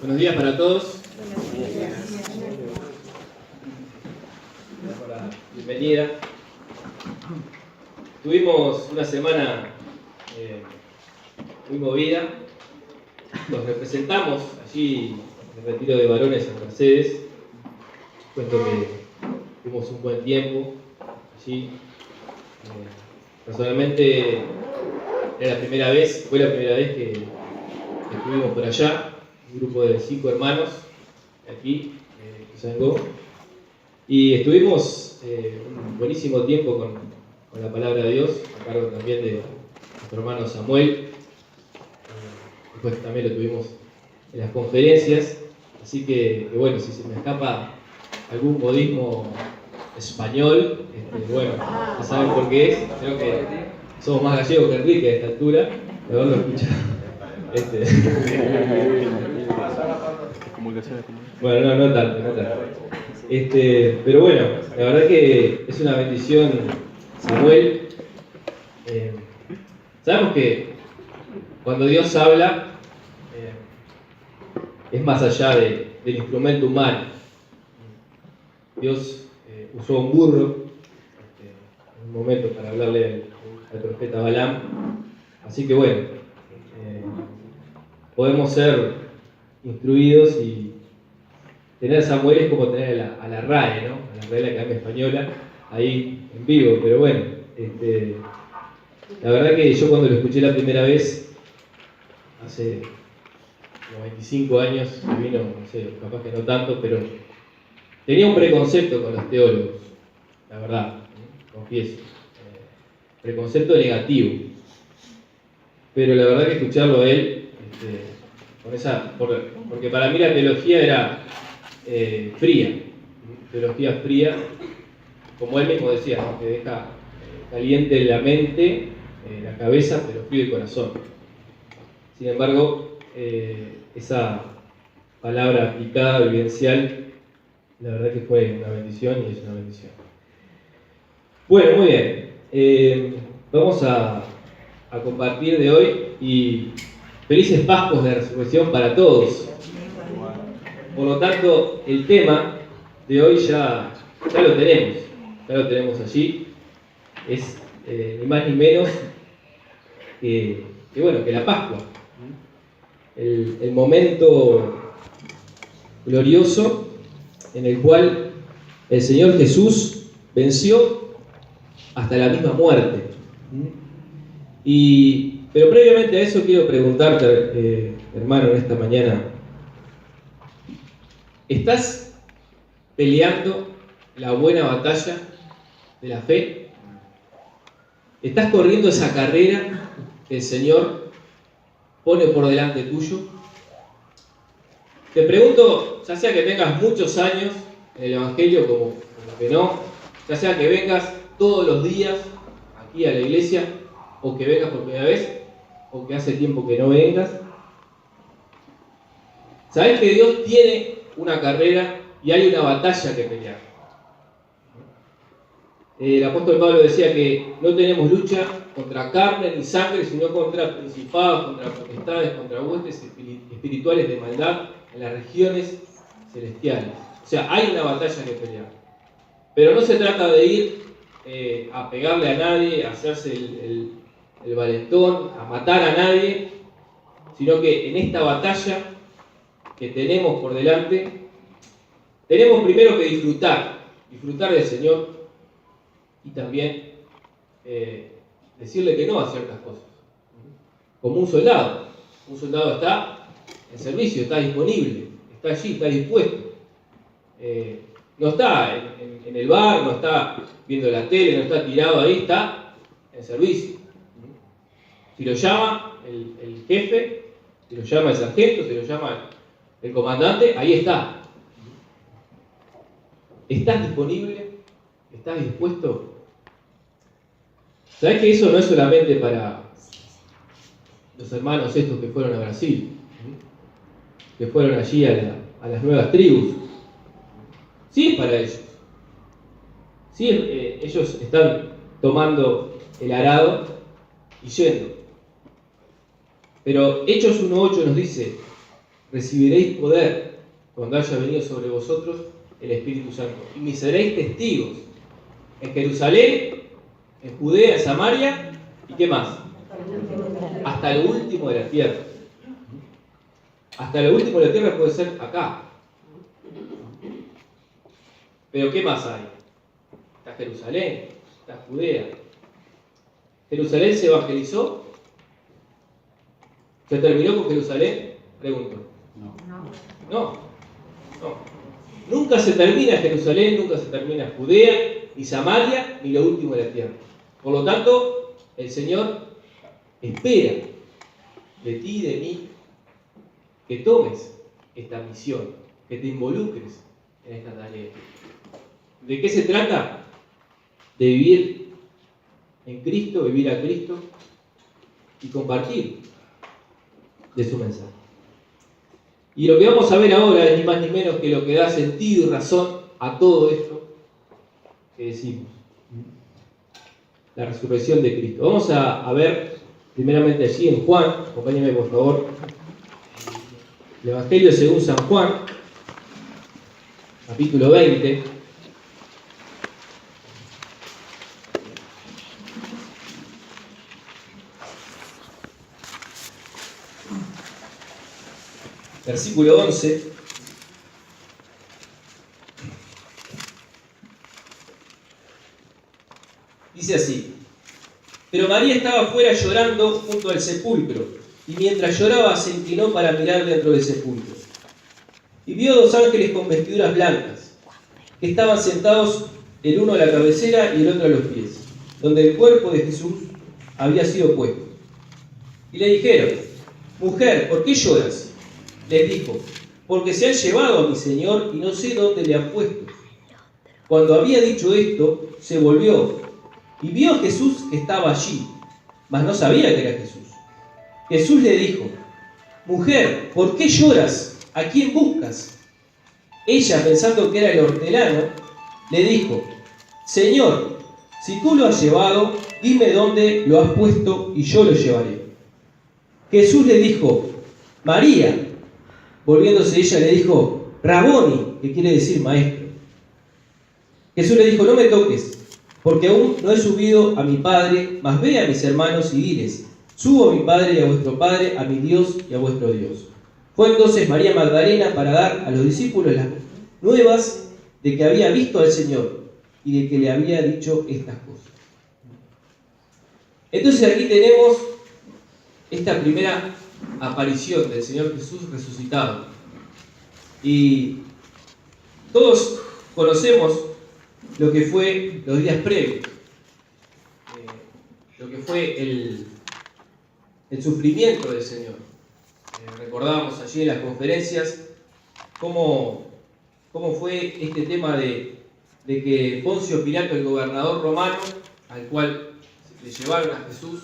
Buenos días para todos. Por la bienvenida. Tuvimos una semana muy movida. Nos representamos allí en el retiro de varones en Mercedes. Cuento que tuvimos un buen tiempo allí. Personalmente fue la primera vez que estuvimos por allá, un grupo de 5 hermanos de aquí, de Ituzaingó, y estuvimos un buenísimo tiempo con la palabra de Dios, a cargo también de nuestro hermano Samuel. Después también lo tuvimos en las conferencias, así que bueno, si se me escapa algún modismo español, bueno, ya saben por qué es. Creo que somos más gallegos que Enrique a esta altura, de haberlo escuchado. Bueno, no tanto. Pero bueno, la verdad que es una bendición, Samuel. Sabemos que cuando Dios habla, es más allá del instrumento humano. Dios usó un burro en un momento para hablarle al profeta Balaam. Así que bueno, podemos ser instruidos y tener a Samuel es como tener a la RAE, ¿no? A la Real Academia Española, ahí en vivo. Pero bueno, la verdad que yo cuando lo escuché la primera vez, hace como 25 años, que vino, no sé, capaz que no tanto, pero tenía un preconcepto con los teólogos, la verdad, confieso. Preconcepto negativo. Pero la verdad que escucharlo a él, porque para mí la teología era teología fría, como él mismo decía, ¿no? Que deja caliente la mente, la cabeza, pero frío el corazón. Sin embargo, esa palabra aplicada, vivencial, la verdad que fue una bendición y es una bendición. Bueno, muy bien. Vamos a compartir de hoy y felices Pascuas de Resurrección para todos. Por lo tanto, el tema de hoy ya lo tenemos allí. Es ni más ni menos que la Pascua. El momento glorioso en el cual el Señor Jesús venció hasta la misma muerte. Pero previamente a eso quiero preguntarte, hermano, en esta mañana, ¿estás peleando la buena batalla de la fe? ¿Estás corriendo esa carrera que el Señor pone por delante tuyo? Te pregunto, ya sea que tengas muchos años en el Evangelio como que no, ya sea que vengas todos los días aquí a la iglesia, o que vengas por primera vez, o que hace tiempo que no vengas. Sabés que Dios tiene una carrera y hay una batalla que pelear. El apóstol Pablo decía que no tenemos lucha contra carne ni sangre, sino contra principados, contra potestades, contra huestes espirituales de maldad en las regiones celestiales. O sea, hay una batalla que pelear. Pero no se trata de ir a pegarle a nadie, a hacerse el valentón, a matar a nadie, sino que en esta batalla que tenemos por delante, tenemos primero que disfrutar del Señor y también decirle que no a ciertas cosas. Como un soldado está en servicio, está disponible, está allí, está dispuesto. No está en el bar, no está viendo la tele, no está tirado ahí, está en servicio. Si lo llama el jefe, si lo llama el sargento, si lo llama el comandante, ahí está. ¿Estás disponible? ¿Estás dispuesto? ¿Sabés que eso no es solamente para los hermanos estos que fueron a Brasil? Que fueron allí a las nuevas tribus. Sí es para ellos. Sí, ellos están tomando el arado y yendo. Pero Hechos 1:8 nos dice: recibiréis poder cuando haya venido sobre vosotros el Espíritu Santo. Y me seréis testigos en Jerusalén, en Judea, en Samaria, ¿y qué más? Hasta lo último de la tierra. Hasta lo último de la tierra puede ser acá. Pero ¿qué más hay? Está Jerusalén, está Judea. ¿Jerusalén se evangelizó? ¿Se terminó con Jerusalén? Pregunto. No. Nunca se termina Jerusalén, nunca se termina Judea, ni Samaria, ni lo último de la tierra. Por lo tanto, el Señor espera de ti y de mí que tomes esta misión, que te involucres en esta tarea. ¿De qué se trata? De vivir en Cristo, vivir a Cristo y compartir de su mensaje. Y lo que vamos a ver ahora es ni más ni menos que lo que da sentido y razón a todo esto que decimos. La resurrección de Cristo. Vamos a ver primeramente allí en Juan, acompáñenme por favor, el Evangelio según San Juan, capítulo 20. Versículo 11. Dice así: pero María estaba fuera llorando junto al sepulcro, y mientras lloraba se inclinó para mirar dentro del sepulcro. Y vio dos ángeles con vestiduras blancas, que estaban sentados el uno a la cabecera y el otro a los pies, donde el cuerpo de Jesús había sido puesto. Y le dijeron: mujer, ¿por qué lloras? Les dijo: porque se han llevado a mi Señor y no sé dónde le han puesto. Cuando había dicho esto, se volvió y vio a Jesús que estaba allí, mas no sabía que era Jesús. Jesús le dijo: mujer, ¿por qué lloras? ¿A quién buscas? Ella, pensando que era el hortelano, le dijo: Señor, si tú lo has llevado, dime dónde lo has puesto y yo lo llevaré. Jesús le dijo: María. Volviéndose ella le dijo: Raboni, que quiere decir maestro. Jesús le dijo: no me toques, porque aún no he subido a mi Padre, mas ve a mis hermanos y diles: subo a mi Padre y a vuestro Padre, a mi Dios y a vuestro Dios. Fue entonces María Magdalena para dar a los discípulos las nuevas de que había visto al Señor y de que le había dicho estas cosas. Entonces aquí tenemos esta primera aparición del Señor Jesús resucitado. Y todos conocemos lo que fue los días previos, lo que fue el sufrimiento del Señor. Recordábamos allí en las conferencias cómo fue este tema de que Poncio Pilato, el gobernador romano, al cual le llevaron a Jesús,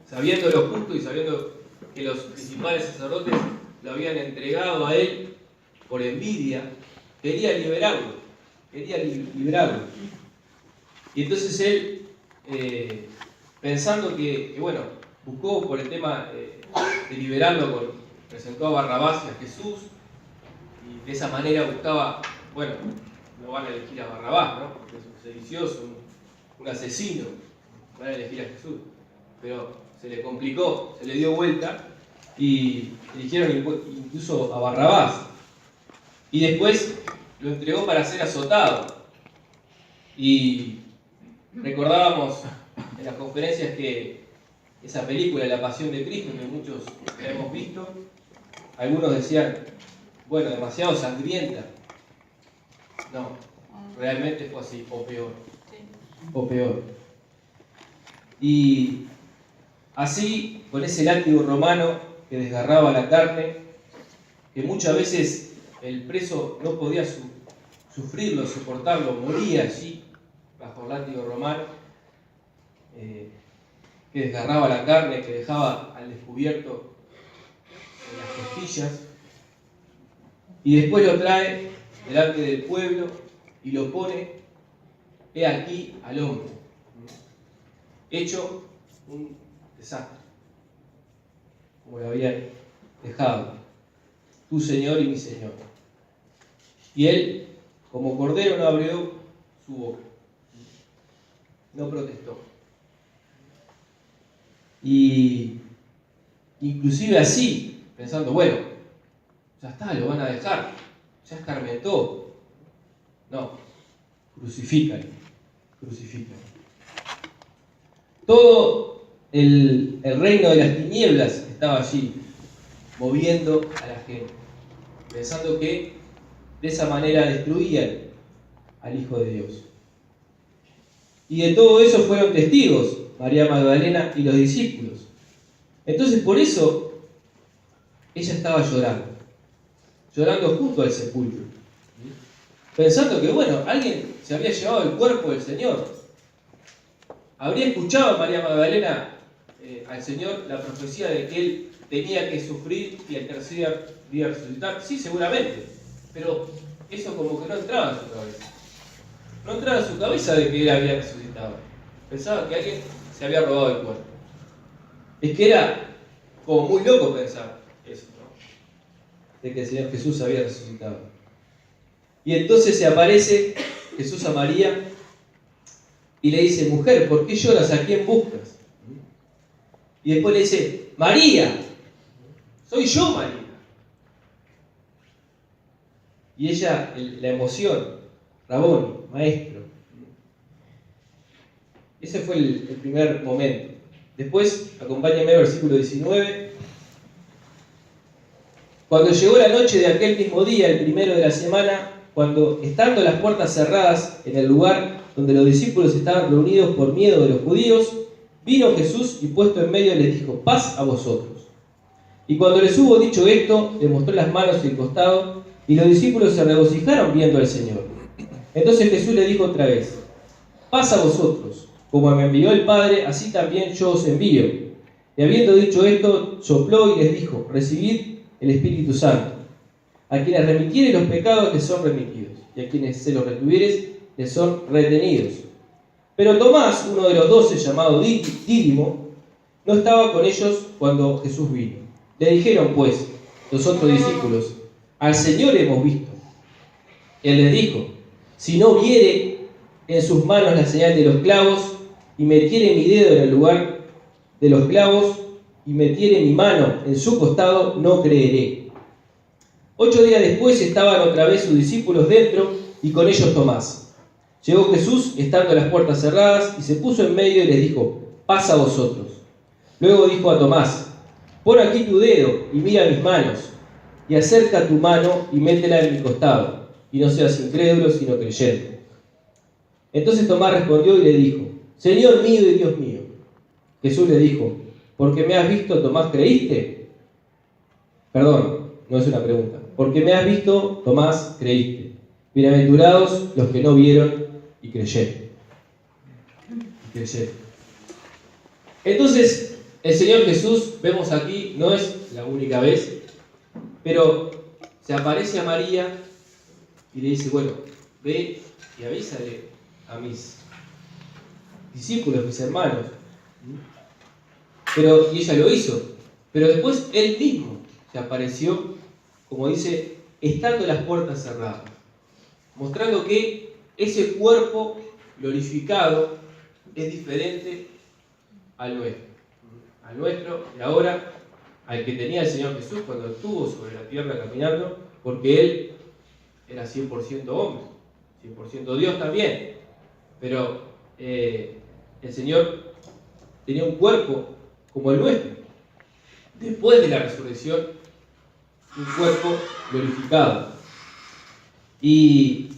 sabiendo lo justo y sabiendo que los principales sacerdotes lo habían entregado a él por envidia, quería liberarlo. Y entonces él, pensando que bueno, buscó por el tema de liberarlo, presentó a Barrabás y a Jesús, y de esa manera buscaba, bueno, no van a elegir a Barrabás, ¿no? Porque es un sedicioso, un asesino, van a elegir a Jesús. Pero se le complicó, se le dio vuelta y eligieron incluso a Barrabás. Y después lo entregó para ser azotado. Y recordábamos en las conferencias que esa película, La Pasión de Cristo, que muchos la hemos visto, algunos decían, bueno, demasiado sangrienta. No, realmente fue así, o peor. O peor. Y así, con ese látigo romano que desgarraba la carne, que muchas veces el preso no podía sufrirlo, soportarlo, moría allí bajo el látigo romano, que desgarraba la carne, que dejaba al descubierto en las costillas, y después lo trae delante del pueblo y lo pone, he aquí al hombre, hecho un desastre, como lo habían dejado. tu Señor y mi Señor. Y él, como cordero, no abrió su boca, no protestó. Y inclusive así, pensando, bueno, ya está, lo van a dejar, ya escarmentó. No, crucifícalo. Todo el reino de las tinieblas estaba allí, moviendo a la gente, pensando que de esa manera destruían al Hijo de Dios. Y de todo eso fueron testigos María Magdalena y los discípulos. Entonces por eso ella estaba llorando junto al sepulcro, pensando que bueno, alguien se había llevado el cuerpo del Señor. ¿Habría escuchado María Magdalena al Señor la profecía de que Él tenía que sufrir y al tercer día resucitar? Sí, seguramente, pero eso como que no entraba en su cabeza. No entraba en su cabeza de que Él había resucitado. Pensaba que alguien se había robado el cuerpo. Es que era como muy loco pensar eso, ¿no? De que el Señor Jesús había resucitado. Y entonces se aparece Jesús a María y le dice, mujer, ¿por qué lloras? ¿A quién buscas? Y después le dice, María, soy yo, María. Y ella, la emoción, Raboni, maestro. Ese fue el primer momento. Después, acompáñame al versículo 19. Cuando llegó la noche de aquel mismo día, el primero de la semana, cuando, estando las puertas cerradas en el lugar donde los discípulos estaban reunidos por miedo de los judíos, vino Jesús y puesto en medio les dijo, paz a vosotros. Y cuando les hubo dicho esto, les mostró las manos y el costado, y los discípulos se regocijaron viendo al Señor. Entonces Jesús le dijo otra vez, paz a vosotros, como me envió el Padre, así también yo os envío. Y habiendo dicho esto, sopló y les dijo, recibid el Espíritu Santo. A quienes remitieren los pecados les son remitidos, y a quienes se los retuvieres les son retenidos. Pero Tomás, uno de los 12, llamado Dídimo, no estaba con ellos cuando Jesús vino. Le dijeron pues los otros discípulos, al Señor hemos visto. Él les dijo, si no viere en sus manos la señal de los clavos, y metiere mi dedo en el lugar de los clavos, y metiere mi mano en su costado, no creeré. 8 días después estaban otra vez sus discípulos dentro, y con ellos Tomás. Llegó Jesús, estando las puertas cerradas, y se puso en medio y les dijo, paz a vosotros. Luego dijo a Tomás, pon aquí tu dedo y mira mis manos, y acerca tu mano y métela en mi costado, y no seas incrédulo, sino creyente. Entonces Tomás respondió y le dijo, Señor mío y Dios mío. Jesús le dijo, ¿porque me has visto, Tomás, creíste? Perdón, no es una pregunta. Porque me has visto, Tomás, creíste. Bienaventurados los que no vieron y creyeron. Entonces, el Señor Jesús, vemos aquí, no es la única vez, pero se aparece a María y le dice, bueno, ve y avísale a mis discípulos, mis hermanos. Y ella lo hizo. Pero después él mismo se apareció, como dice, estando las puertas cerradas, mostrando que ese cuerpo glorificado es diferente al nuestro y ahora al que tenía el Señor Jesús cuando estuvo sobre la tierra caminando, porque Él era 100% hombre, 100% Dios también, pero el Señor tenía un cuerpo como el nuestro, después de la resurrección, un cuerpo glorificado. Y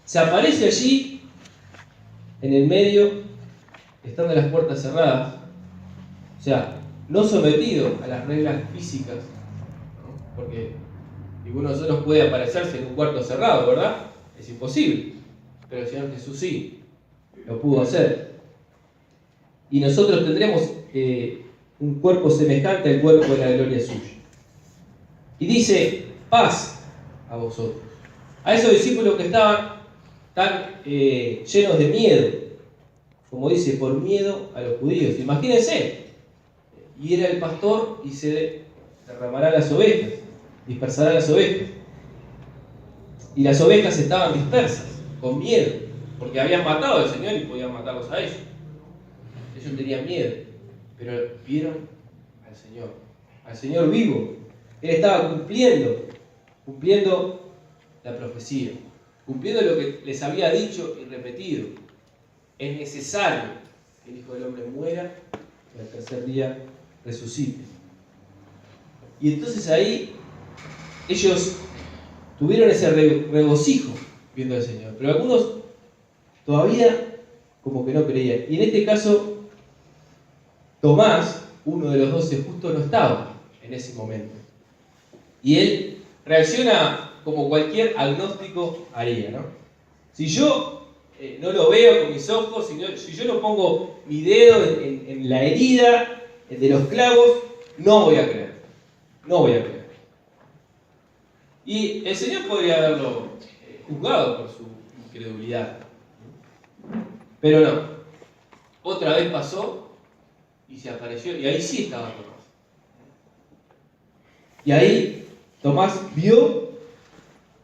se aparece allí, en el medio, estando las puertas cerradas, o sea, no sometido a las reglas físicas, ¿no? Porque ninguno de nosotros puede aparecerse en un cuarto cerrado, ¿verdad? Es imposible. Pero el Señor Jesús sí, lo pudo hacer. Y nosotros tendremos un cuerpo semejante al cuerpo de la gloria suya. Y dice, paz a vosotros. A esos discípulos que estaban tan llenos de miedo, como dice, por miedo a los judíos. Imagínense, y era el pastor y se derramarán las ovejas. dispersará las ovejas. Y las ovejas estaban dispersas, con miedo, porque habían matado al Señor y podían matarlos a ellos. Ellos tenían miedo, pero vieron al Señor vivo. Él estaba cumpliendo la profecía, cumpliendo lo que les había dicho y repetido. Es necesario que el Hijo del Hombre muera y al tercer día resucite. Y entonces ahí ellos tuvieron ese regocijo viendo al Señor, pero algunos todavía como que no creían. Y en este caso, Tomás, uno de los 12, justo no estaba en ese momento. Y él reacciona como cualquier agnóstico haría, ¿no? Si yo no lo veo con mis ojos, si yo no pongo mi dedo en la herida de los clavos, no voy a creer. No voy a creer. Y el Señor podría haberlo juzgado por su incredulidad. Pero no. Otra vez pasó y se apareció, y ahí sí estaba Tomás. Y ahí Tomás vio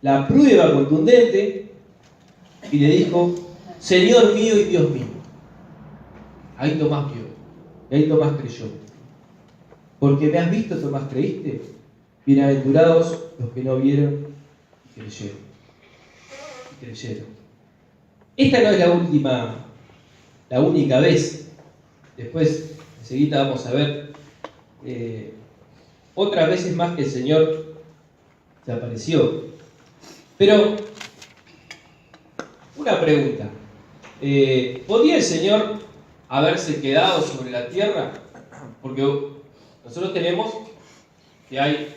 la prueba contundente y le dijo: Señor mío y Dios mío. Ahí Tomás vio, y ahí Tomás creyó. Porque me has visto, Tomás, ¿creíste? Bienaventurados los que no vieron y creyeron. Esta no es la única vez. Después, enseguida vamos a ver otras veces más que el Señor se apareció. Pero, una pregunta. ¿Podía el Señor haberse quedado sobre la tierra? Porque nosotros tenemos que hay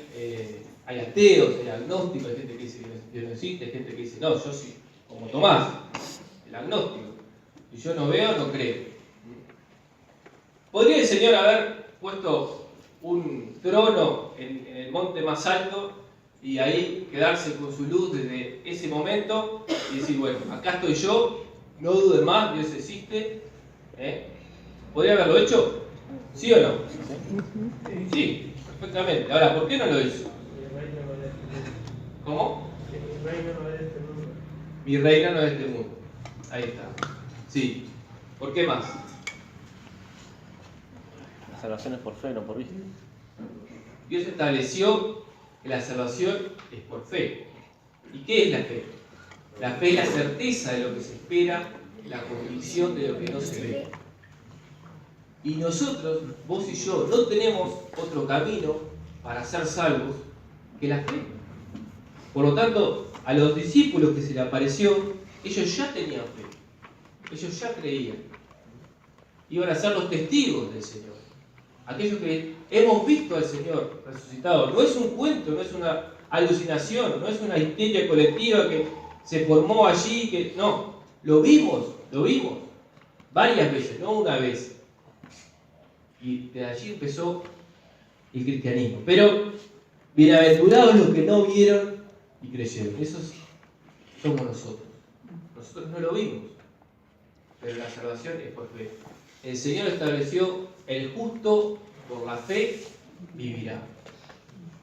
ateos, hay agnósticos, hay gente que dice que Dios no existe, hay gente que dice, no, yo sí, como Tomás, el agnóstico. Si yo no veo, no creo. ¿Podría el Señor haber puesto un trono en el monte más alto y ahí quedarse con su luz desde ese momento y decir, bueno, acá estoy yo, no dude más, Dios existe? ¿Podría haberlo hecho? ¿Sí o no? Sí, perfectamente. Ahora, ¿por qué no lo hizo? ¿Cómo? Mi reino no es de este mundo. Ahí está. Sí. ¿Por qué más? La salvación es por fe, no por vista. Dios estableció que la salvación es por fe. ¿Y qué es la fe? La fe es la certeza de lo que se espera, la convicción de lo que no se ve. Y nosotros, vos y yo, no tenemos otro camino para ser salvos que la fe. Por lo tanto, a los discípulos que se le apareció, ellos ya tenían fe. Ellos ya creían. Iban a ser los testigos del Señor. Aquellos que hemos visto al Señor resucitado. No es un cuento, no es una alucinación, no es una histeria colectiva que se formó allí. No, lo vimos varias veces, no una vez. Y de allí empezó el cristianismo. Pero bienaventurados los que no vieron y creyeron. Esos somos nosotros. Nosotros no lo vimos, pero la salvación es por fe. El Señor estableció: el justo por la fe vivirá.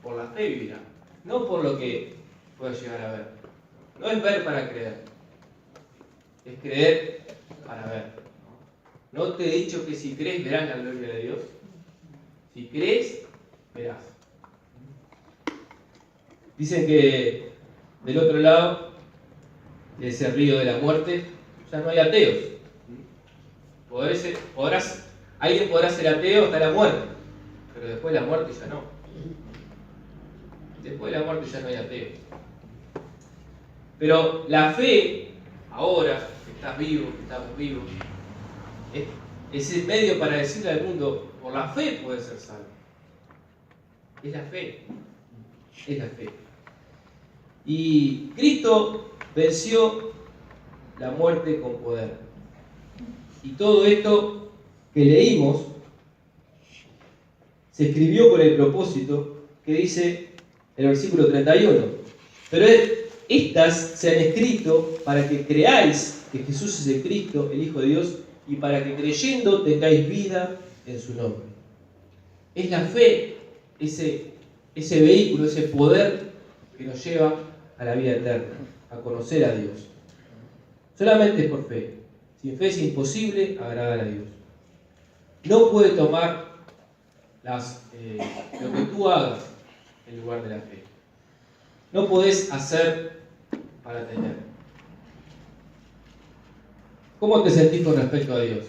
Por la fe vivirá. No por lo que pueda llegar a ver. No es ver para creer. Es creer para ver. ¿No te he dicho que si crees verás la gloria de Dios? Si crees, verás. Dicen que del otro lado de ese río de la muerte ya no hay ateos. Alguien podrá ser ateo hasta la muerte, pero después de la muerte ya no. Después de la muerte ya no hay ateos. Pero la fe, ahora que estás vivo, que estamos vivos, es el medio para decirle al mundo: por la fe puedes ser salvo. Es la fe. Es la fe. Y Cristo venció la muerte con poder. Y todo esto que leímos se escribió con el propósito que dice el versículo 31. Pero estas se han escrito para que creáis que Jesús es el Cristo, el Hijo de Dios, y para que creyendo tengáis vida en su nombre. Es la fe, ese ese vehículo, ese poder que nos lleva a la vida eterna, a conocer a Dios. Solamente es por fe. Sin fe es imposible agradar a Dios. No puede tomar lo que tú hagas en lugar de la fe. No podés hacer para tener. ¿Cómo te sentís con respecto a Dios?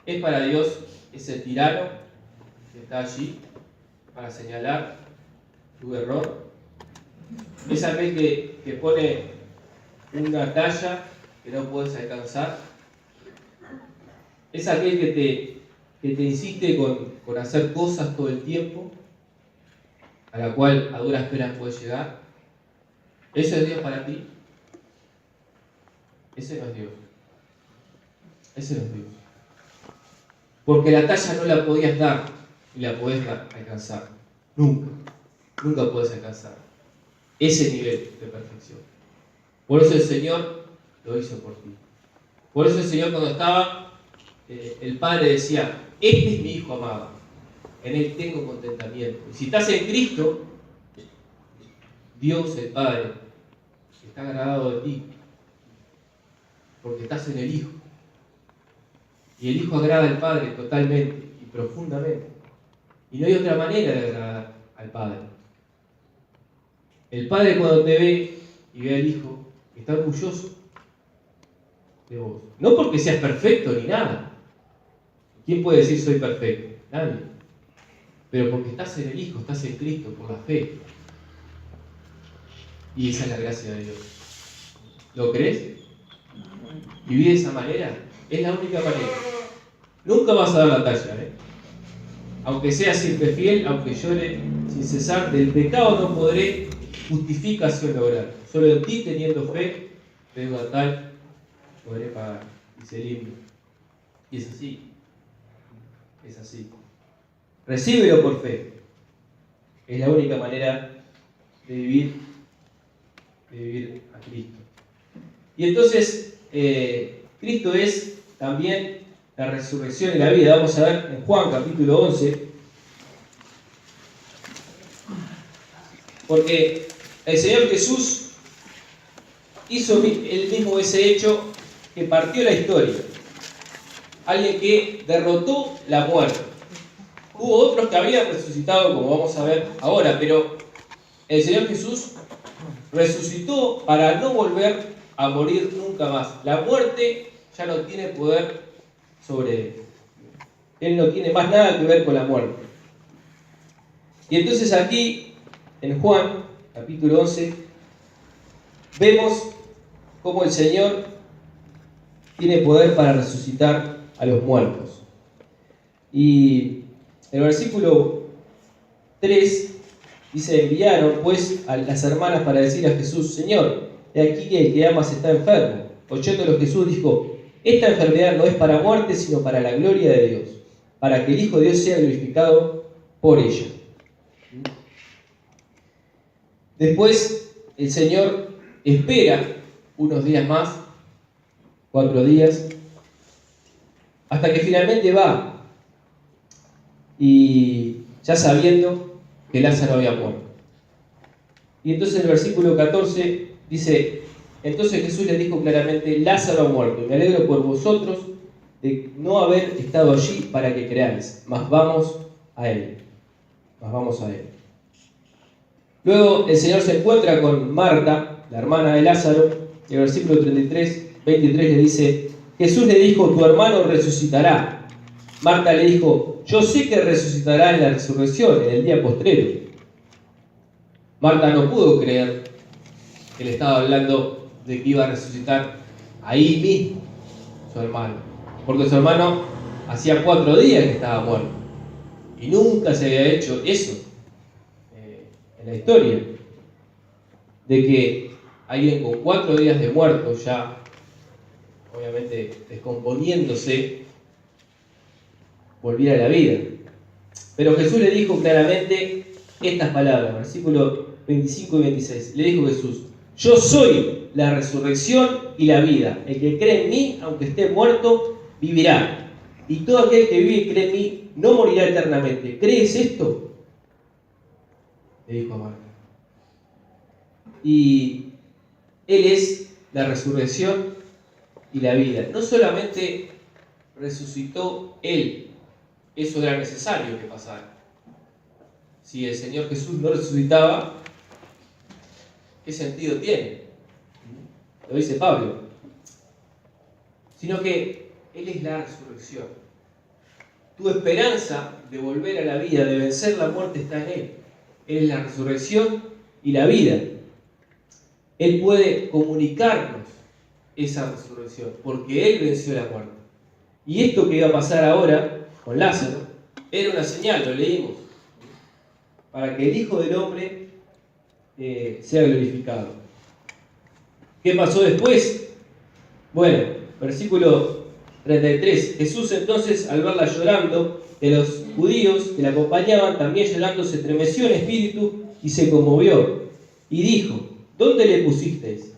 ¿Es para Dios ese tirano que está allí para señalar tu error? ¿Es aquel que pone una talla que no puedes alcanzar? ¿Es aquel que te insiste con hacer cosas todo el tiempo, a la cual a duras penas puedes llegar? ¿Eso es Dios para ti? Ese no es Dios. Ese no es Dios. Porque la talla no la podías dar y la podés alcanzar. Nunca. Nunca podés alcanzar ese nivel de perfección. Por eso el Señor lo hizo por ti. Por eso el Señor, cuando estaba, el Padre decía: este es mi Hijo amado, en Él tengo contentamiento. Y si estás en Cristo, Dios el Padre está agradado de ti, porque estás en el Hijo. Y el Hijo agrada al Padre totalmente y profundamente. Y no hay otra manera de agradar al Padre. El Padre, cuando te ve y ve al Hijo, está orgulloso de vos. No porque seas perfecto ni nada. ¿Quién puede decir soy perfecto? Nadie. Pero porque estás en el Hijo, estás en Cristo, por la fe. Y esa es la gracia de Dios. ¿Lo crees? ¿Vivir de esa manera? Es la única manera. Nunca vas a dar la talla, Aunque seas siempre fiel, aunque llore sin cesar, del pecado no podré justificación lograr. Solo en ti, teniendo fe, deuda tal, podré pagar. Dice el himno. Y es así. Es así. Recíbelo por fe. Es la única manera de vivir a Cristo. Y entonces, Cristo es también la resurrección y la vida. Vamos a ver en Juan capítulo 11. Porque el Señor Jesús hizo él mismo ese hecho que partió la historia. Alguien que derrotó la muerte. Hubo otros que habían resucitado, como vamos a ver ahora, pero el Señor Jesús resucitó para no volver a morir nunca más. La muerte ya no tiene poder sobre él. Él no tiene más nada que ver con la muerte. Y entonces aquí, en Juan, capítulo 11, vemos cómo el Señor tiene poder para resucitar a los muertos. Y el versículo 3 dice: enviaron pues a las hermanas para decir a Jesús: Señor, he aquí que el que amas está enfermo. Oyéndolo Jesús dijo: esta enfermedad no es para muerte, sino para la gloria de Dios, para que el Hijo de Dios sea glorificado por ella. Después el Señor espera unos días más, 4 días, hasta que finalmente va, y ya sabiendo que Lázaro había muerto. Y entonces el versículo 14 dice: entonces Jesús les dijo claramente: Lázaro ha muerto, y me alegro por vosotros de no haber estado allí para que creáis, mas vamos a él. Luego el Señor se encuentra con Marta, la hermana de Lázaro, y el versículo 23 le dice: Jesús le dijo: tu hermano resucitará. Marta le dijo: yo sé que resucitará en la resurrección, en el día postrero. Marta no pudo creer que le estaba hablando de que iba a resucitar ahí mismo su hermano, porque su hermano hacía 4 días que estaba muerto y nunca se había hecho eso en la historia, de que alguien con 4 días de muerto, ya obviamente descomponiéndose, volviera a la vida. Pero Jesús le dijo claramente estas palabras, versículos 25 y 26. Le dijo Jesús: yo soy la resurrección y la vida. El que cree en mí, aunque esté muerto, vivirá. Y todo aquel que vive y cree en mí no morirá eternamente. ¿Crees esto? le dijo a Marta. Y Él es la resurrección y la vida. No solamente resucitó Él, eso era necesario que pasara. Si el Señor Jesús no resucitaba, ¿qué sentido tiene? Lo dice Pablo. Sino que Él es la resurrección. Tu esperanza de volver a la vida, de vencer la muerte, está en Él. Él es la resurrección y la vida. Él puede comunicarnos esa resurrección, porque Él venció la muerte. Y esto que iba a pasar ahora con Lázaro, era una señal, lo leímos, para que el Hijo del Hombre sea glorificado. ¿Qué pasó después? Bueno, versículo 33. Jesús entonces, al verla llorando, de los judíos que la acompañaban, también llorando, se estremeció en espíritu y se conmovió. Y dijo: ¿dónde le pusisteis?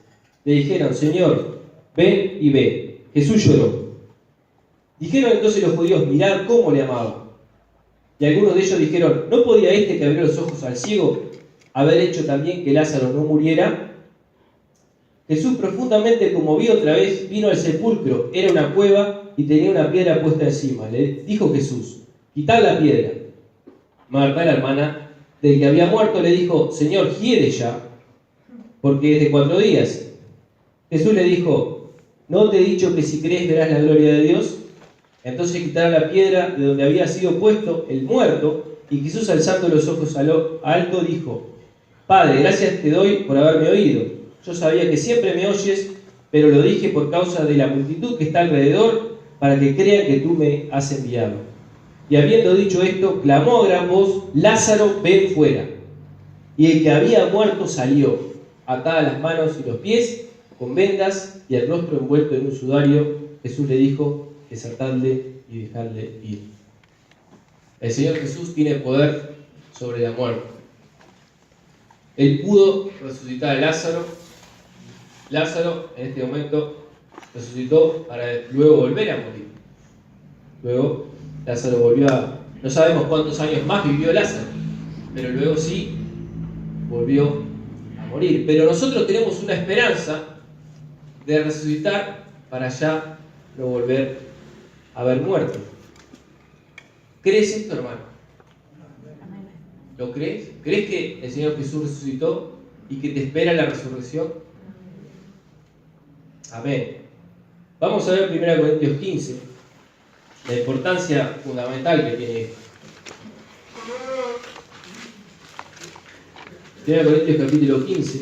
Le dijeron: Señor, ven y ve. Jesús lloró. Dijeron entonces los judíos: mirad cómo le amaba. Y algunos de ellos dijeron: ¿no podía este que abrió los ojos al ciego haber hecho también que Lázaro no muriera? Jesús, profundamente conmovido otra vez, vino al sepulcro. Era una cueva y tenía una piedra puesta encima. Le dijo Jesús: quitad la piedra. Marta, la hermana del que había muerto, le dijo: Señor, hiede ya, porque es de 4 días. Jesús le dijo: ¿no te he dicho que si crees verás la gloria de Dios? Entonces quitaron la piedra de donde había sido puesto el muerto, y Jesús, alzando los ojos a lo alto, dijo: Padre, gracias te doy por haberme oído. Yo sabía que siempre me oyes, pero lo dije por causa de la multitud que está alrededor, para que crean que tú me has enviado. Y habiendo dicho esto, clamó a gran voz: Lázaro, ven fuera. Y el que había muerto salió, atadas las manos y los pies, con vendas y el rostro envuelto en un sudario. Jesús le dijo: desatadle y dejadle ir. El Señor Jesús tiene poder sobre la muerte. Él pudo resucitar a Lázaro. Lázaro en este momento resucitó para luego volver a morir. Luego Lázaro volvió a... No sabemos cuántos años más vivió Lázaro, pero luego sí volvió a morir. Pero nosotros tenemos una esperanza de resucitar para ya no volver a haber muerto. ¿Crees esto, hermano? ¿Lo crees? ¿Crees que el Señor Jesús resucitó y que te espera la resurrección? Amén. Vamos a ver 1 Corintios 15, la importancia fundamental que tiene esto. 1 Corintios capítulo 15.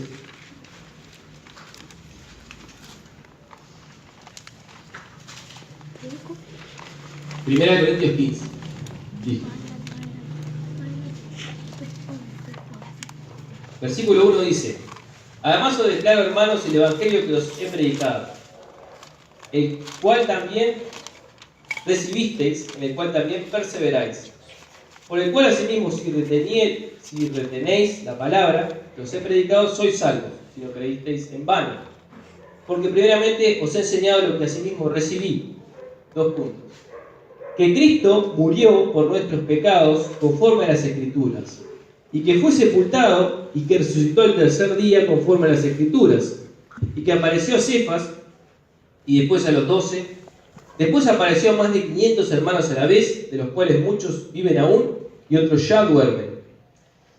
Primera de Corintios 15. Listo. Versículo 1 dice: además os declaro, hermanos, el evangelio que os he predicado, el cual también recibisteis, en el cual también perseveráis, por el cual asimismo si retenéis la palabra que os he predicado, sois salvos, si no creísteis en vano. Porque primeramente os he enseñado lo que asimismo recibí. 2 puntos. Que Cristo murió por nuestros pecados conforme a las Escrituras, y que fue sepultado y que resucitó el tercer día conforme a las Escrituras, y que apareció a Cefas y después a los 12, después apareció a más de 500 hermanos a la vez, de los cuales muchos viven aún y otros ya duermen.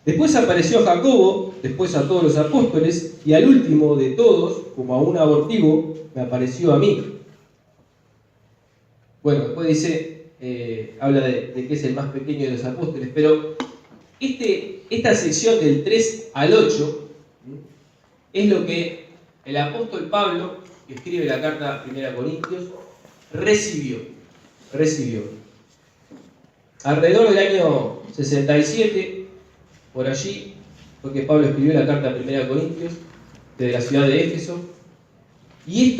Después apareció a Jacobo, después a todos los apóstoles, y al último de todos, como a un abortivo, me apareció a mí. Bueno, después dice, habla de que es el más pequeño de los apóstoles, pero esta sección del 3 al 8 es lo que el apóstol Pablo, que escribe la carta a 1 Corintios, recibió. Alrededor del año 67, por allí, fue que Pablo escribió la carta a 1 Corintios, desde la ciudad de Éfeso. Y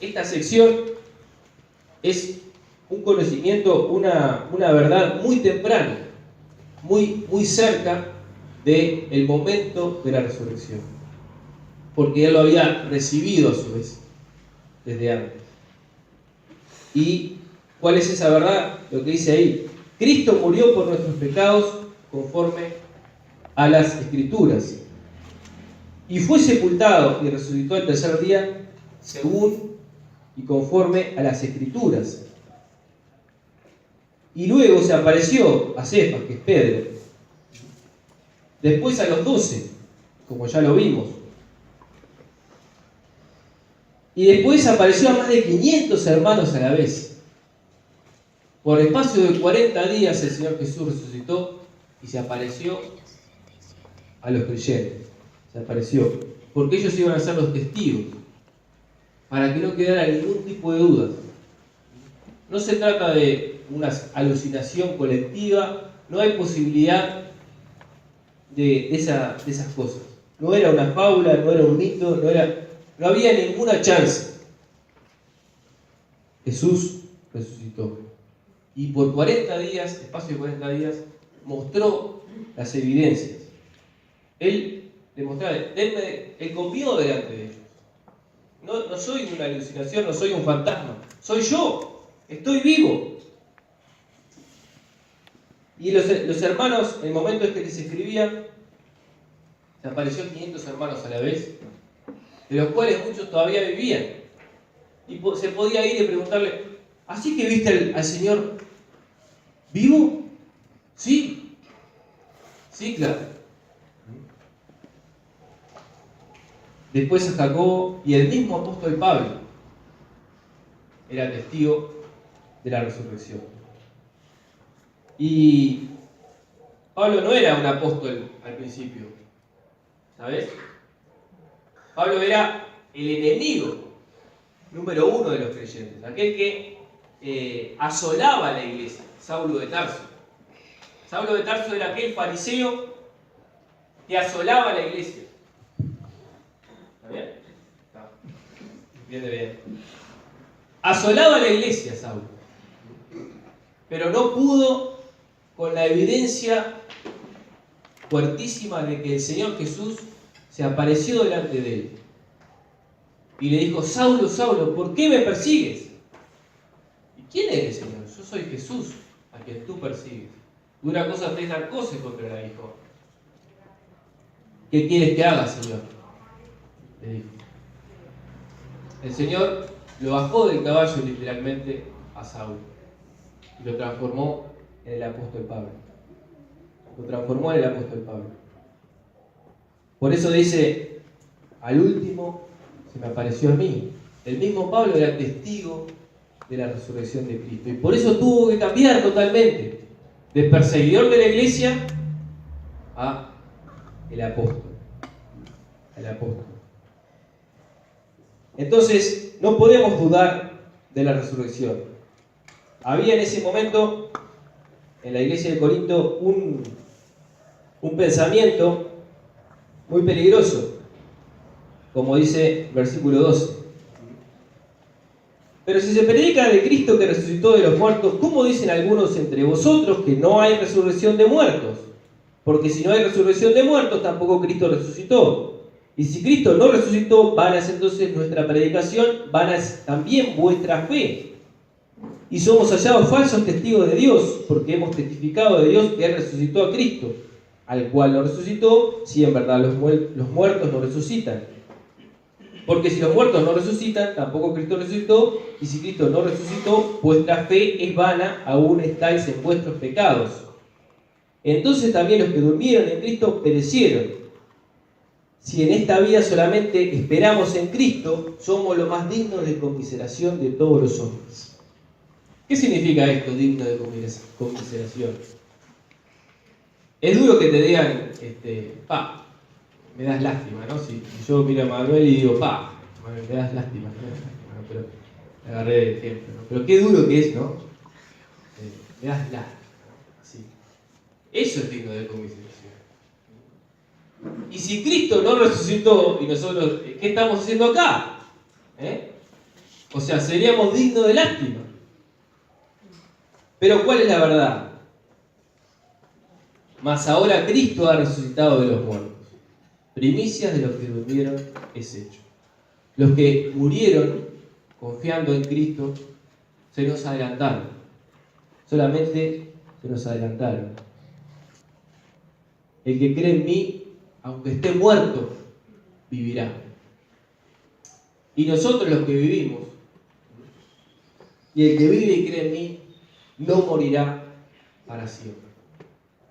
esta sección es un conocimiento, una verdad muy temprana, muy cerca del momento de la resurrección, porque él lo había recibido a su vez desde antes. ¿Y cuál es esa verdad? Lo que dice ahí: Cristo murió por nuestros pecados conforme a las Escrituras. Y fue sepultado y resucitó al tercer día según y conforme a las Escrituras. Y luego se apareció a Cefas, que es Pedro. Después a los 12, como ya lo vimos. Y después apareció a más de 500 hermanos a la vez. Por espacio de 40 días el Señor Jesús resucitó y se apareció a los creyentes. Se apareció. Porque ellos iban a ser los testigos. Para que no quedara ningún tipo de dudas. No se trata de una alucinación colectiva. No hay posibilidad de esas cosas. No era una fábula, no era un mito, no había ninguna chance. Jesús resucitó. Y por 40 días, espacio de 40 días, mostró las evidencias. Él demostraba, él comió delante de ellos. No soy una alucinación, no soy un fantasma. Soy yo, estoy vivo. Y los hermanos, en el momento en que se escribía, se apareció 500 hermanos a la vez, de los cuales muchos todavía vivían. Y se podía ir y preguntarle, ¿así que viste al Señor vivo? Sí. Sí, claro. Después a Jacobo y el mismo apóstol Pablo era testigo de la resurrección. Y Pablo no era un apóstol al principio, ¿sabes? Pablo era el enemigo número 1 de los creyentes, aquel que asolaba a la iglesia, Saulo de Tarso. Saulo de Tarso era aquel fariseo que asolaba a la iglesia. ¿Está bien? Está. Bien. Asolaba a la iglesia, Saulo. Pero no pudo con la evidencia fuertísima de que el Señor Jesús se apareció delante de él. Y le dijo, Saulo, Saulo, ¿por qué me persigues? ¿Y quién eres, Señor? Yo soy Jesús, a quien tú persigues. Y una cosa te es dar cosas contra la dijo. ¿Qué quieres que haga, Señor? Le dijo. El Señor lo bajó del caballo literalmente a Saulo y lo transformó en el apóstol Pablo. Por eso dice, al último se me apareció a mí. El mismo Pablo era testigo de la resurrección de Cristo. Y por eso tuvo que cambiar totalmente. De perseguidor de la iglesia a el apóstol. Entonces, no podemos dudar de la resurrección. Había en ese momento, en la iglesia de Corinto, un pensamiento muy peligroso, como dice el versículo 12. Pero si se predica de Cristo que resucitó de los muertos, ¿cómo dicen algunos entre vosotros que no hay resurrección de muertos? Porque si no hay resurrección de muertos, tampoco Cristo resucitó. Y si Cristo no resucitó, vana es entonces nuestra predicación, vana es también vuestra fe. Y somos hallados falsos testigos de Dios, porque hemos testificado de Dios que Él resucitó a Cristo, al cual lo resucitó, si en verdad los muertos no resucitan. Porque si los muertos no resucitan, tampoco Cristo resucitó, y si Cristo no resucitó, vuestra fe es vana, aún estáis en vuestros pecados. Entonces también los que durmieron en Cristo perecieron. Si en esta vida solamente esperamos en Cristo, somos los más dignos de conmiseración de todos los hombres. ¿Qué significa esto, digno de conmiseración? Es duro que te digan, me das lástima, ¿no? Si yo miro a Manuel y digo, Manuel, me das lástima, ¿no? Pero me agarré de ejemplo, ¿no? Pero qué duro que es, ¿no? Me das lástima, sí. Eso es digno de conmiseración. Y si Cristo no resucitó y nosotros, ¿qué estamos haciendo acá? O sea, seríamos dignos de lástima. Pero ¿cuál es la verdad? Mas ahora Cristo ha resucitado de los muertos. Primicias de los que durmieron es hecho. Los que murieron confiando en Cristo se nos adelantaron. Solamente se nos adelantaron. el que cree en mí, aunque esté muerto, vivirá. Y nosotros los que vivimos, y el que vive y cree en mí, no morirá para siempre.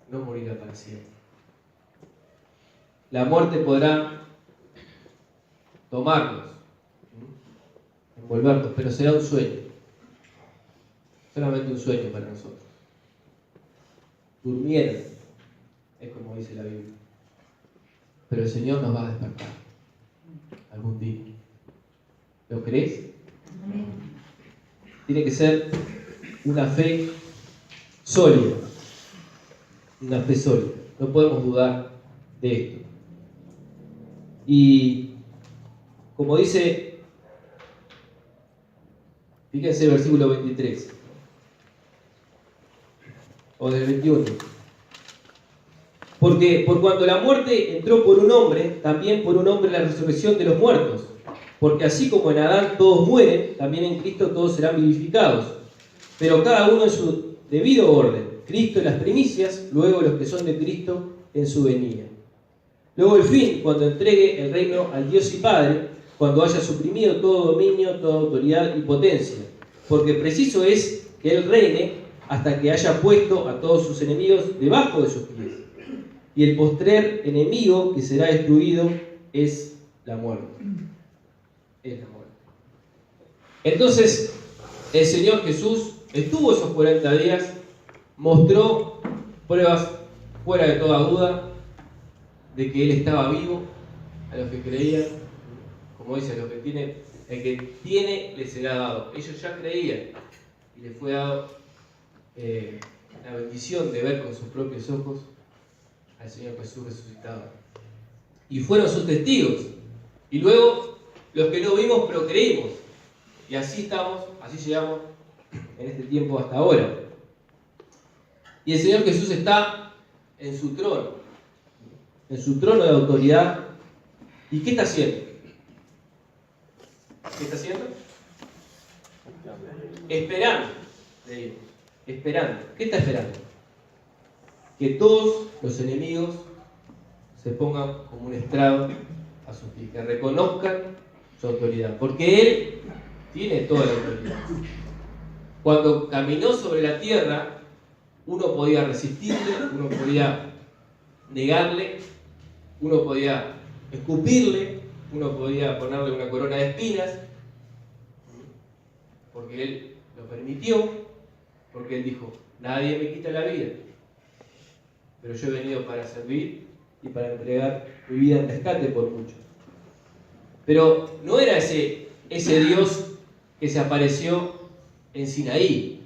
No morirá para siempre. La muerte podrá tomarnos, envolvernos, pero será un sueño. Solamente un sueño para nosotros. Durmieron, es como dice la Biblia. Pero el Señor nos va a despertar algún día. ¿Lo crees? Tiene que ser una fe sólida. Una fe sólida. No podemos dudar de esto. Y como dice, fíjense el versículo 23 o del 21. Porque por cuanto la muerte entró por un hombre, también por un hombre la resurrección de los muertos. Porque así como en Adán todos mueren, también en Cristo todos serán vivificados. Pero cada uno en su debido orden. Cristo en las primicias, luego los que son de Cristo en su venida. Luego el fin, cuando entregue el reino al Dios y Padre, cuando haya suprimido todo dominio, toda autoridad y potencia. Porque preciso es que Él reine hasta que haya puesto a todos sus enemigos debajo de sus pies. Y el postrer enemigo que será destruido es la muerte. Es la muerte. Entonces, el Señor Jesús estuvo esos 40 días, mostró pruebas fuera de toda duda de que Él estaba vivo a los que creían. Como dice, lo que tiene, el que tiene le será dado. Ellos ya creían y les fue dado la bendición de ver con sus propios ojos al Señor Jesús resucitado. Y fueron sus testigos. Y luego los que no vimos pero creímos. Y así estamos, así llegamos en este tiempo hasta ahora. Y el Señor Jesús está en su trono de autoridad. ¿Y qué está haciendo? ¿Qué está haciendo? Esperando, le digo. Esperando. ¿Qué está esperando? Que todos los enemigos se pongan como un estrado a sus pies, que reconozcan su autoridad, porque Él tiene toda la autoridad. Cuando caminó sobre la tierra, uno podía resistirle, uno podía negarle, uno podía escupirle, uno podía ponerle una corona de espinas, porque Él lo permitió, porque Él dijo, nadie me quita la vida, pero yo he venido para servir y para entregar mi vida en rescate por muchos. Pero no era ese Dios que se apareció en Sinaí,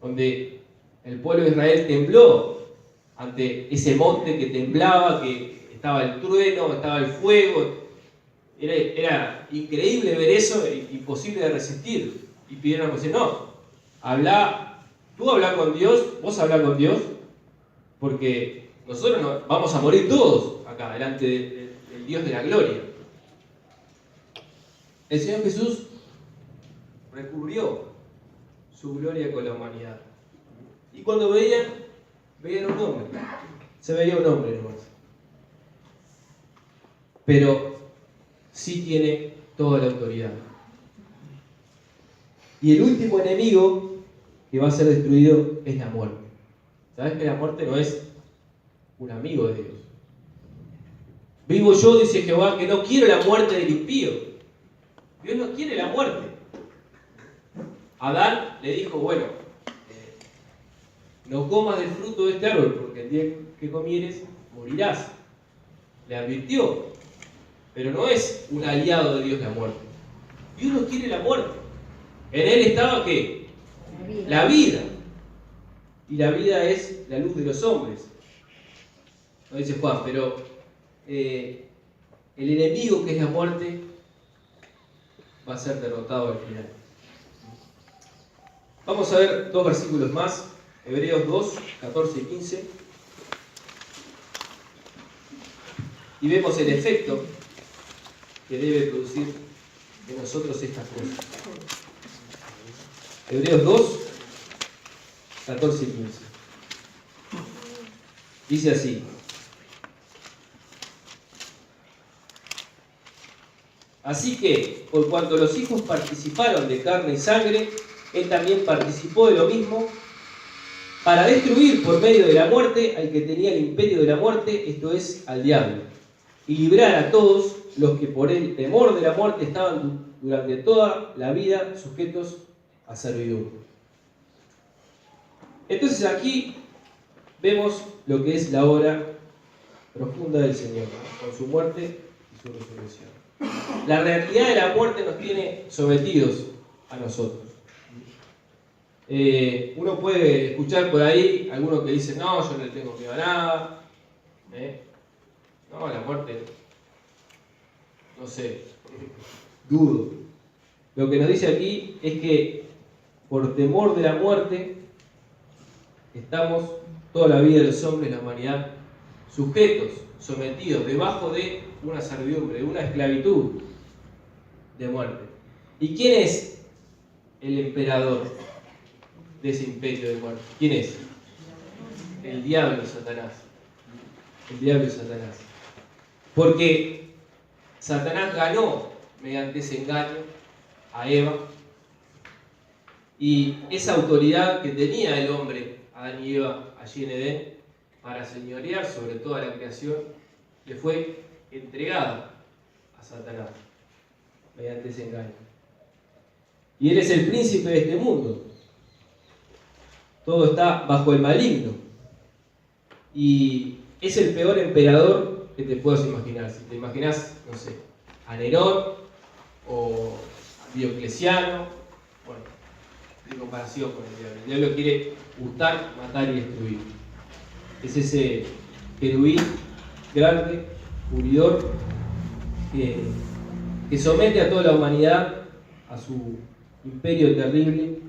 donde el pueblo de Israel tembló ante ese monte que temblaba, que estaba el trueno, estaba el fuego. Era increíble ver eso, imposible de resistir. Y pidieron, no, tú habla con Dios, vos habla con Dios, porque nosotros vamos a morir todos acá, delante del Dios de la gloria. El Señor Jesús recubrió su gloria con la humanidad. Y cuando veían un hombre. Se veía un hombre nomás. Pero sí tiene toda la autoridad. Y el último enemigo que va a ser destruido es la muerte. ¿Sabes que la muerte no es un amigo de Dios? Vivo yo, dice Jehová, que no quiero la muerte del impío. Dios no quiere la muerte. Adán le dijo, bueno, no comas del fruto de este árbol, porque el día que comieres, morirás. Le advirtió. Pero no es un aliado de Dios la muerte. Dios no quiere la muerte. En Él estaba, ¿qué? La vida. Y la vida es la luz de los hombres. No dice Juan, pero el enemigo que es la muerte va a ser derrotado al final. Vamos a ver dos versículos más. Hebreos 2, 14 y 15. Y vemos el efecto que debe producir en nosotros estas cosas. Hebreos 2, 14 y 15. Dice así: Así que, por cuanto los hijos participaron de carne y sangre, él también participó de lo mismo, para destruir por medio de la muerte al que tenía el imperio de la muerte, esto es, al diablo, y librar a todos los que por el temor de la muerte estaban durante toda la vida sujetos a servidumbre. Entonces aquí vemos lo que es la obra profunda del Señor, ¿no? Con su muerte y su resurrección. La realidad de la muerte nos tiene sometidos a nosotros. Uno puede escuchar por ahí algunos que dicen, no, yo no le tengo miedo a nada. No, la muerte, no sé, dudo. Lo que nos dice aquí es que por temor de la muerte estamos toda la vida de los hombres, la humanidad, sujetos, sometidos, debajo de una servidumbre, de una esclavitud de muerte. ¿Y quién es el emperador de ese imperio de muerte? ¿Quién es? El diablo, Satanás. El diablo y Satanás. Porque Satanás ganó mediante ese engaño a Eva, y esa autoridad que tenía el hombre, Adán y Eva, allí en Edén, para señorear sobre toda la creación, le fue entregada a Satanás mediante ese engaño. Y él es el príncipe de este mundo. Todo está bajo el maligno. Y es el peor emperador que te puedas imaginar. Si te imaginas, no sé, a Nerón o a Diocleciano, bueno, en comparación con el diablo. El diablo quiere hurtar, matar y destruir. Es ese querubín grande, cubridor, que somete a toda la humanidad a su imperio terrible,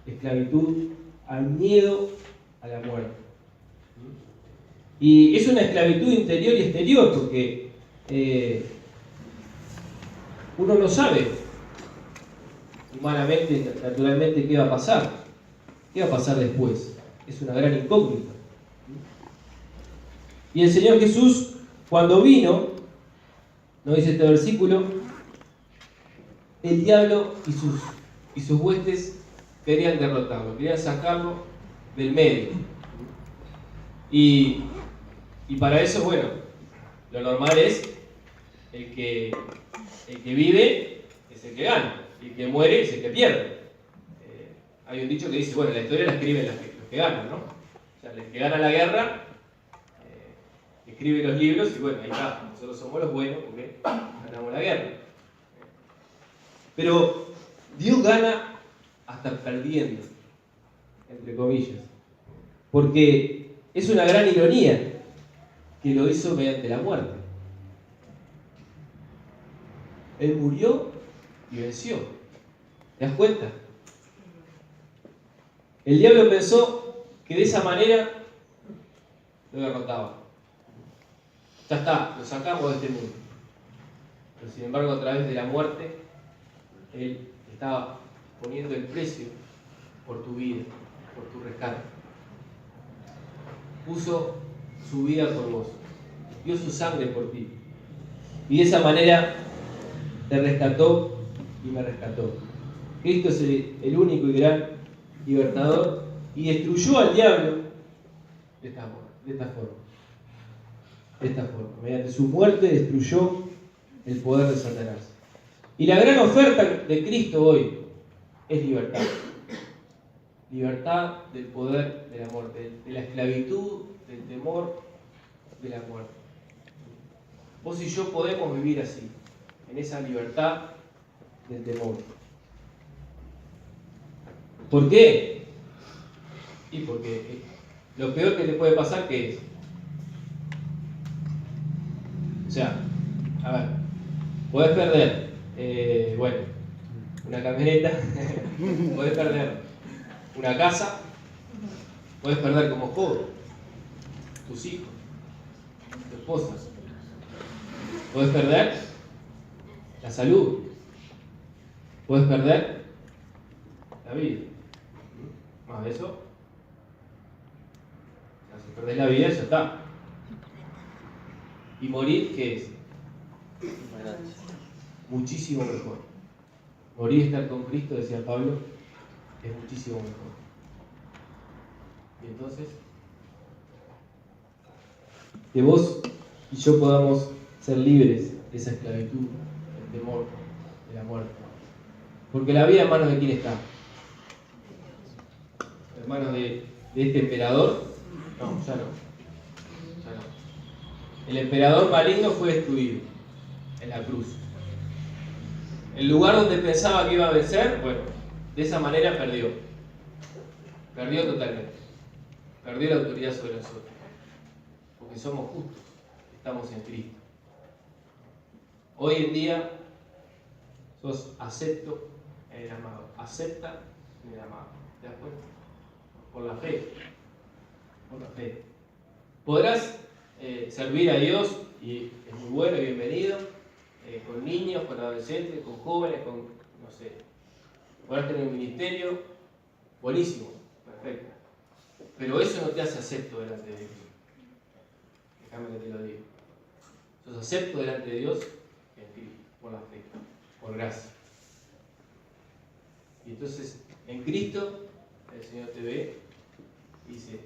esclavitud, al miedo a la muerte. Y es una esclavitud interior y exterior, porque uno no sabe humanamente, naturalmente, qué va a pasar. ¿Qué va a pasar después? Es una gran incógnita. Y el Señor Jesús, cuando vino, nos dice este versículo, el diablo y sus huestes querían derrotarlo, querían sacarlo del medio. Y para eso, bueno, lo normal es el que vive es el que gana, y el que muere es el que pierde. Hay un dicho que dice, bueno, la historia la escriben los que ganan, ¿no? O sea, el que gana la guerra escribe los libros y bueno, ahí está, nosotros somos los buenos porque ganamos la guerra. Pero Dios gana hasta perdiendo, entre comillas, porque es una gran ironía que lo hizo mediante la muerte. Él murió y venció. ¿Te das cuenta? El diablo pensó que de esa manera lo derrotaba. Ya está, lo sacamos de este mundo. Pero sin embargo, a través de la muerte, Él estaba poniendo el precio por tu vida, por tu rescate. Puso su vida por vos, dio su sangre por ti. Y de esa manera te rescató y me rescató. Cristo es el único y gran libertador y destruyó al diablo de esta forma. Mediante su muerte destruyó el poder de Satanás. Y la gran oferta de Cristo hoy es libertad. Libertad del poder de la muerte, de la esclavitud, del temor de la muerte. Vos y yo podemos vivir así, en esa libertad del temor. ¿Por qué? Y porque lo peor que te puede pasar, ¿qué es? O sea, a ver, podés perder, una camioneta, podés perder una casa, podés perder como joven tus hijos, tu esposa, podés perder la salud, podés perder la vida. Más de eso, si perdés la vida, ya está. ¿Y morir qué es? muchísimo mejor. Morir y estar con Cristo, decía Pablo, es muchísimo mejor. Y entonces, que vos y yo podamos ser libres de esa esclavitud, del temor, de la muerte. Porque la vida en manos de quién está. ¿En manos de este emperador? No, ya no. Ya no. El emperador maligno fue destruido en la cruz. El lugar donde pensaba que iba a vencer, bueno, de esa manera perdió. Perdió totalmente. Perdió la autoridad sobre nosotros. Porque somos justos. Estamos en Cristo. Hoy en día sos acepto en el amado. Acepta en el amado. ¿Te das cuenta? Por la fe. Por la fe. Podrás servir a Dios y es muy bueno y bienvenido. Con niños, con adolescentes, con jóvenes, con, no sé. Podrás tener un ministerio. Buenísimo. Perfecto. Pero eso no te hace acepto delante de Dios. Déjame que te lo diga. Sos acepto delante de Dios en Cristo, por la fe, por gracia. Y entonces, en Cristo, el Señor te ve y dice,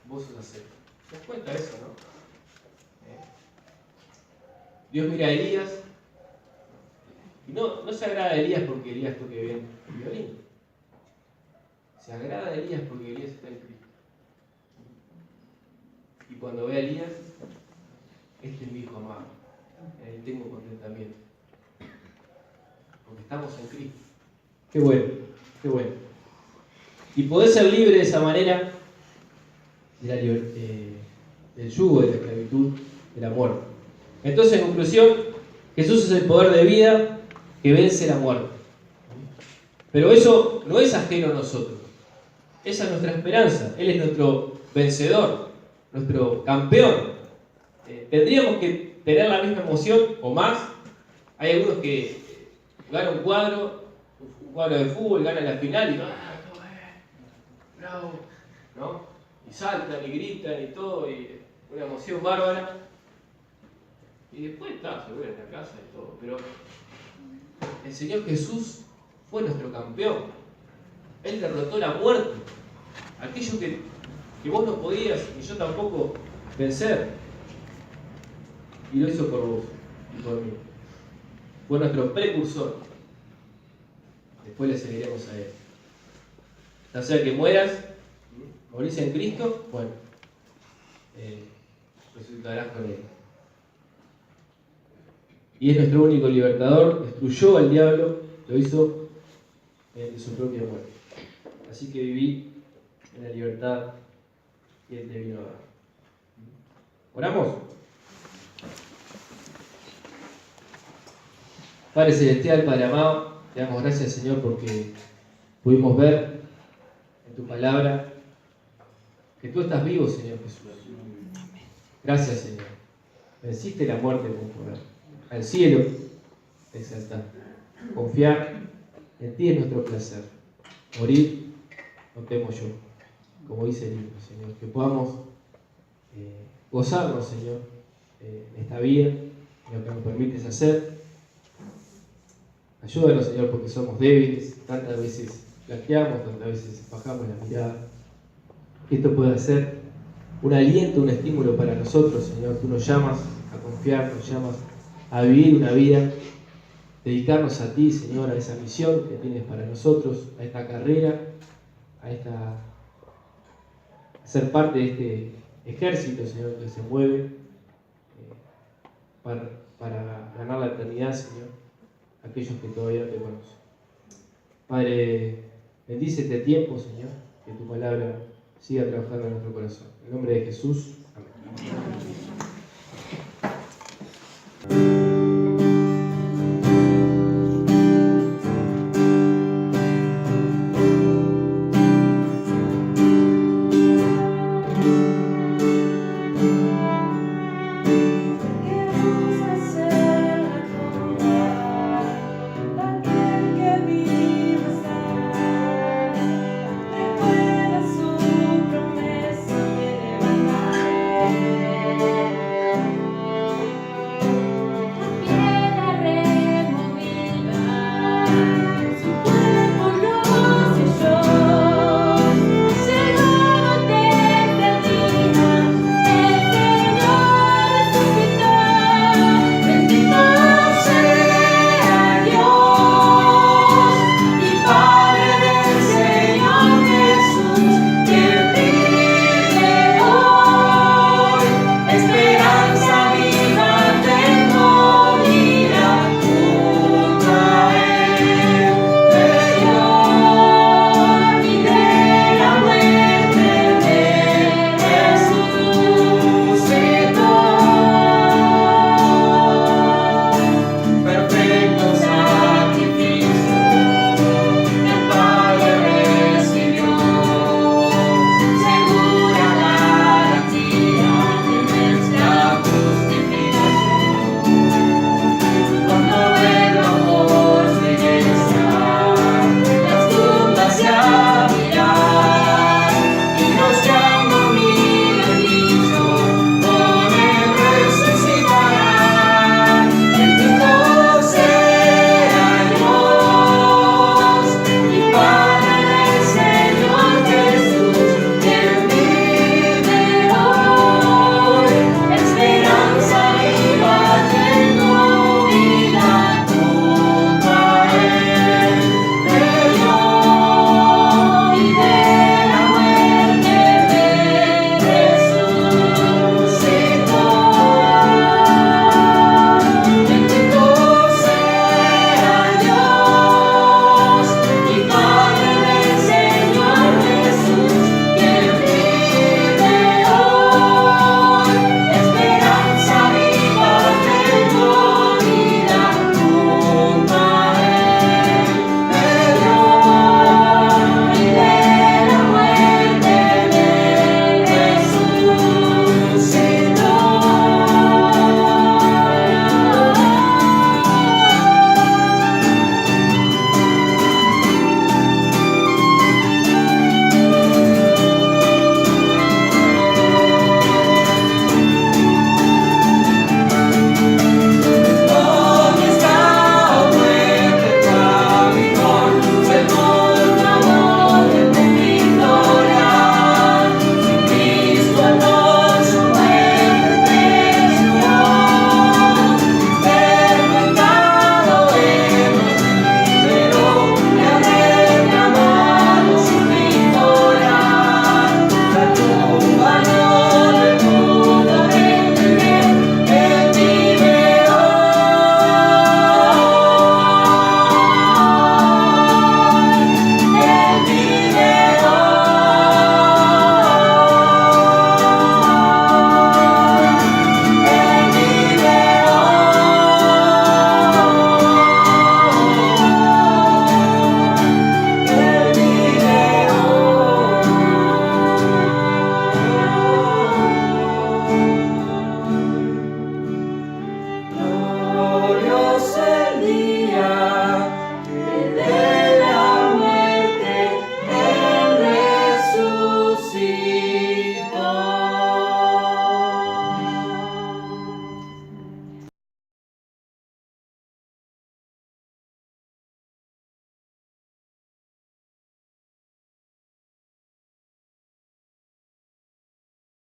vos sos acepto. ¿Te das cuenta de eso, no? Dios mira a Elías y no se agrada a Elías porque Elías toque bien el violín. Se agrada a Elías porque Elías está en Cristo. Y cuando ve a Elías, este es mi hijo amado, en él tengo contentamiento. Porque estamos en Cristo. Qué bueno, qué bueno. Y poder ser libre de esa manera del yugo, de la esclavitud, de la muerte. Entonces, en conclusión, Jesús es el poder de vida que vence la muerte. Pero eso no es ajeno a nosotros. Esa es nuestra esperanza. Él es nuestro vencedor, nuestro campeón. Tendríamos que tener la misma emoción o más. Hay algunos que ganan un cuadro de fútbol, ganan la final y bravo, ¿no? Y saltan y gritan y todo, y una emoción bárbara. Y después se vuelve a la casa y todo. Pero el Señor Jesús fue nuestro campeón. Él derrotó la muerte. Aquello que vos no podías y yo tampoco vencer. Y lo hizo por vos y por mí. Fue nuestro precursor. Después le seguiremos a Él. Ya sea que mueras, morís en Cristo, bueno, resucitarás con Él. Y es nuestro único libertador, destruyó al diablo, lo hizo mediante su propia muerte. Así que viví en la libertad que Él te vino a dar. ¿Oramos? Padre Celestial, Padre amado, te damos gracias, Señor, porque pudimos ver en tu palabra que tú estás vivo, Señor Jesús. Gracias, Señor. Venciste la muerte con poder. Al cielo te exaltaste. Confiar en ti es nuestro placer. Morir no temo yo, como dice el libro, Señor. Que podamos gozarnos, Señor, en esta vida, en lo que nos permites hacer. Ayúdanos, Señor, porque somos débiles, tantas veces flaqueamos, tantas veces bajamos la mirada. Que esto pueda ser un aliento, un estímulo para nosotros, Señor. Tú nos llamas a confiar, nos llamas a vivir una vida, dedicarnos a ti, Señor, a esa misión que tienes para nosotros, a esta carrera, a ser parte de este ejército, Señor, que se mueve para ganar la eternidad, Señor, aquellos que todavía no te conocen. Padre, bendice este tiempo, Señor, que tu palabra siga trabajando en nuestro corazón. En el nombre de Jesús.